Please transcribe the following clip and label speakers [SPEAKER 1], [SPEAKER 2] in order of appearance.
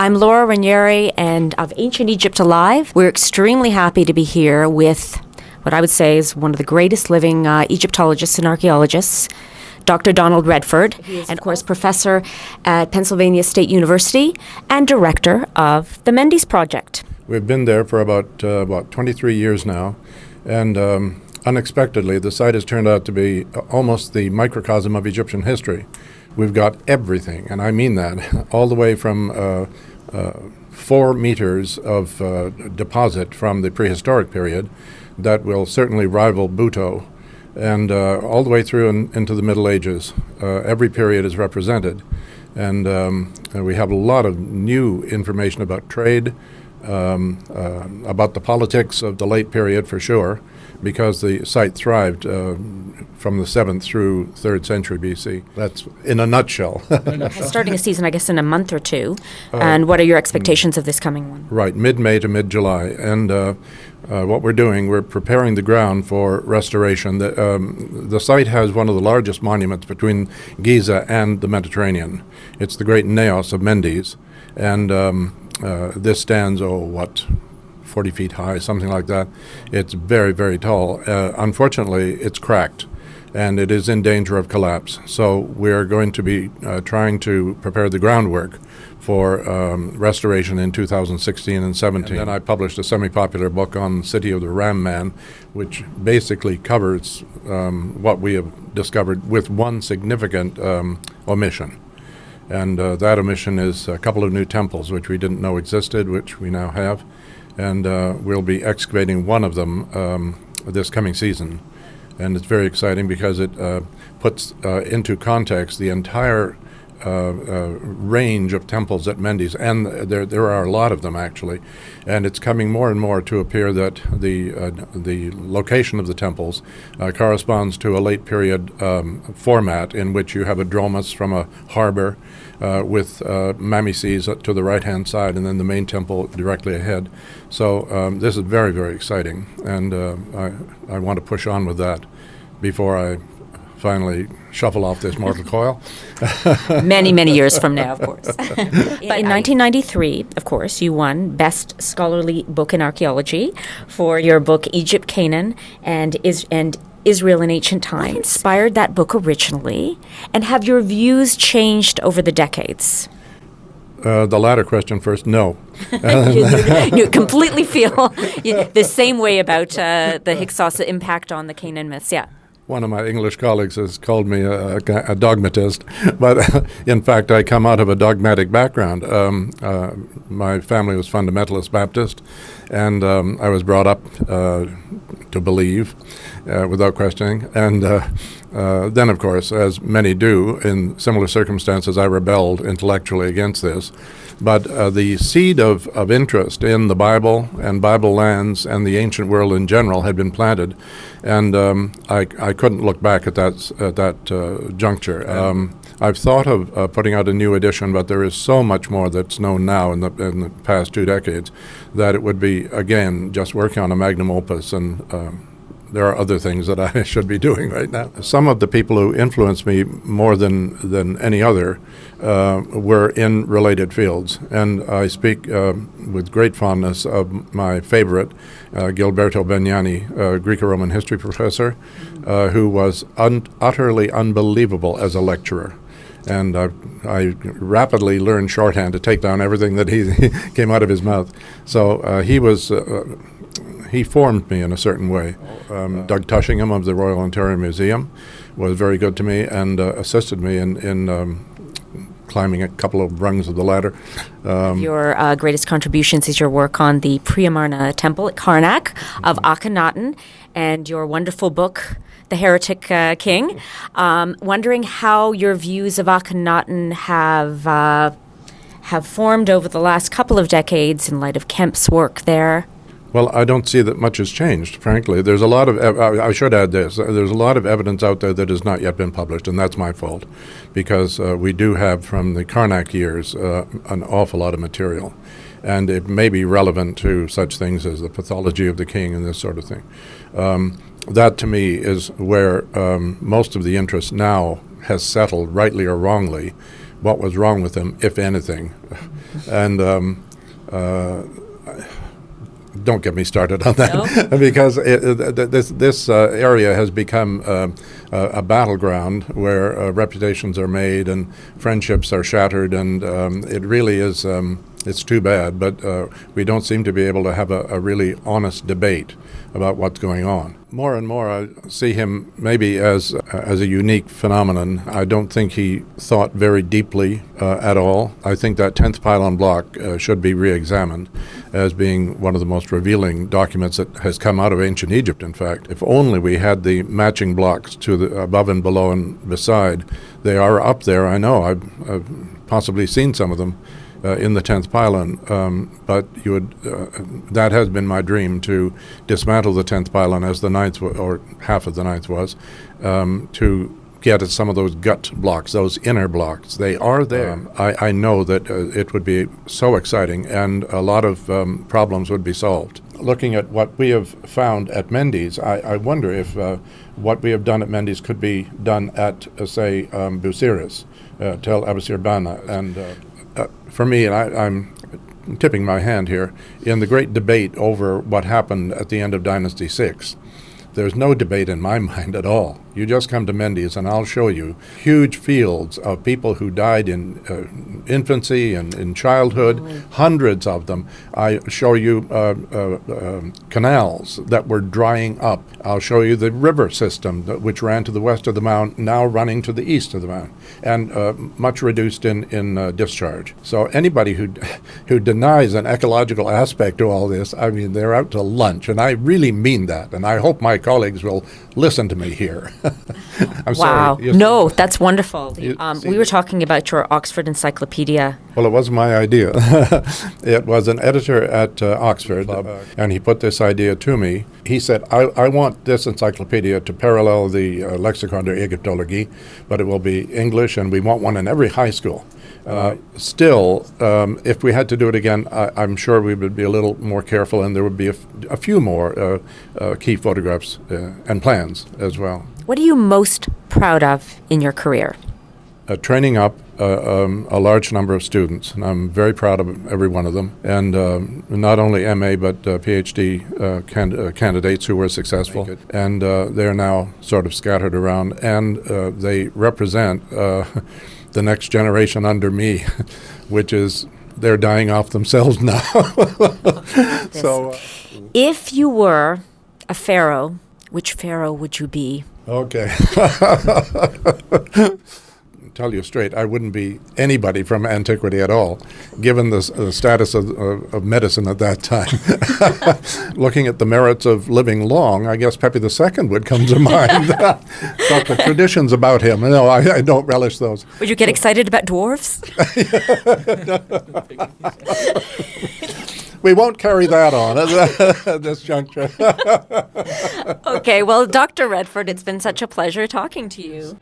[SPEAKER 1] I'm Laura Ranieri, and of Ancient Egypt Alive. We're extremely happy to be here with what I would say is one of the greatest living Egyptologists and archaeologists, Dr. Donald Redford. He is, and of course, professor at Pennsylvania State University and director of the Mendes Project.
[SPEAKER 2] We've been there for about 23 years now, and unexpectedly, the site has turned out to be almost the microcosm of Egyptian history. We've got everything, and I mean that, all the way from 4 meters of deposit from the prehistoric period that will certainly rival Buto, and all the way through into the Middle Ages. Every period is represented, and we have a lot of new information about trade, about the politics of the late period for sure, because the site thrived from the 7th through 3rd century BC. That's in a nutshell.
[SPEAKER 1] Starting a season, I guess, in a month or two. And what are your expectations of this coming one?
[SPEAKER 2] Right, mid-May to mid-July. And what we're doing, we're preparing the ground for restoration. The site has one of the largest monuments between Giza and the Mediterranean. It's the Great Naos of Mendes. And this stands, 40 feet high, something like that. It's very, very tall. Unfortunately, it's cracked, and it is in danger of collapse. So we're going to be trying to prepare the groundwork for restoration in 2016 and 17. And then I published a semi-popular book on the city of the Ram Man, which basically covers what we have discovered with one significant omission. And that omission is a couple of new temples, which we didn't know existed, which we now have. And we'll be excavating one of them this coming season. And it's very exciting because it puts into context the entire range of temples at Mendes, and there are a lot of them actually. And it's coming more and more to appear that the location of the temples corresponds to a late period format in which you have a dromus from a harbor with Mamises to the right-hand side, and then the main temple directly ahead. So this is very, very exciting, and I want to push on with that before I finally shuffle off this mortal coil.
[SPEAKER 1] Many, many years from now, of course. In 1993, of course, you won Best Scholarly Book in Archaeology for your book Egypt, Canaan, and Israel in Ancient Times. What inspired that book originally, and have your views changed over the decades?
[SPEAKER 2] The latter question first, no.
[SPEAKER 1] You completely feel the same way about the Hyksos impact on the Canaan myths, yeah.
[SPEAKER 2] One of my English colleagues has called me a dogmatist, but in fact I come out of a dogmatic background. My family was fundamentalist Baptist, and I was brought up to believe without questioning. And then, of course, as many do in similar circumstances, I rebelled intellectually against this. But the seed of interest in the Bible and Bible lands and the ancient world in general had been planted, and I couldn't look back at that juncture. I've thought of putting out a new edition, but there is so much more that's known now in the past 2 decades that it would be, again, just working on a magnum opus, and there are other things that I should be doing right now. Some of the people who influenced me more than any other were in related fields, and I speak with great fondness of my favorite, Gilberto Begnani, Greco-Roman history professor, who was utterly unbelievable as a lecturer. And I rapidly learned shorthand to take down everything that he came out of his mouth. So he formed me in a certain way. Doug Tushingham of the Royal Ontario Museum was very good to me and assisted me in climbing a couple of rungs of the ladder.
[SPEAKER 1] Your greatest contributions is your work on the Pre-Amarna Temple at Karnak of Akhenaten, and your wonderful book, The Heretic King. Wondering how your views of Akhenaten have formed over the last couple of decades in light of Kemp's work there.
[SPEAKER 2] Well, I don't see that much has changed, frankly. There's a lot of, I should add this, there's a lot of evidence out there that has not yet been published, and that's my fault, because we do have, from the Karnak years, an awful lot of material. And it may be relevant to such things as the pathology of the king and this sort of thing. That, to me, is where most of the interest now has settled, rightly or wrongly, what was wrong with him, if anything. And don't get me started on that, no. Because this area has become a battleground where reputations are made and friendships are shattered, and it really is. It's too bad, but we don't seem to be able to have a really honest debate about what's going on. More and more, I see him maybe as a unique phenomenon. I don't think he thought very deeply at all. I think that 10th pylon block should be re-examined as being one of the most revealing documents that has come out of ancient Egypt, in fact. If only we had the matching blocks to the above and below and beside. They are up there, I know. I've possibly seen some of them. In the 10th pylon, but you would. That has been my dream, to dismantle the 10th pylon as the 9th or half of the 9th was, to get at some of those gut blocks, those inner blocks. They are there. I know that it would be so exciting, and a lot of problems would be solved. Looking at what we have found at Mendes, I wonder if what we have done at Mendes could be done at, say, Busiris, Tel Abasir Bana, and for me, and I'm tipping my hand here, in the great debate over what happened at the end of Dynasty 6, there's no debate in my mind at all. You just come to Mendes and I'll show you huge fields of people who died in infancy and in childhood, hundreds of them. I show you canals that were drying up. I'll show you the river system which ran to the west of the mound, now running to the east of the mound, and much reduced in discharge. So anybody who denies an ecological aspect to all this, I mean, they're out to lunch, and I really mean that, and I hope my colleagues will listen to me here. I'm
[SPEAKER 1] wow.
[SPEAKER 2] sorry.
[SPEAKER 1] No, that's wonderful. We were talking about your Oxford Encyclopedia.
[SPEAKER 2] Well, it wasn't my idea. It was an editor at Oxford, and he put this idea to me. He said, I want this encyclopedia to parallel the Lexicon de Egyptology, but it will be English, and we want one in every high school. Still, if we had to do it again, I'm sure we would be a little more careful, and there would be a few more key photographs and plans as well.
[SPEAKER 1] What are you most proud of in your career?
[SPEAKER 2] Training up a large number of students, and I'm very proud of every one of them, and not only MA but PhD candidates who were successful, and they're now sort of scattered around, and they represent the next generation under me, which is they're dying off themselves now. So,
[SPEAKER 1] if you were a pharaoh, which pharaoh would you be?
[SPEAKER 2] Okay. Tell you straight, I wouldn't be anybody from antiquity at all, given the status of medicine at that time. Looking at the merits of living long, I guess Pepe II would come to mind. But the traditions about him, no, I don't relish those.
[SPEAKER 1] Would you get excited about dwarves?
[SPEAKER 2] We won't carry that on at this juncture.
[SPEAKER 1] Okay, well, Dr. Redford, it's been such a pleasure talking to you.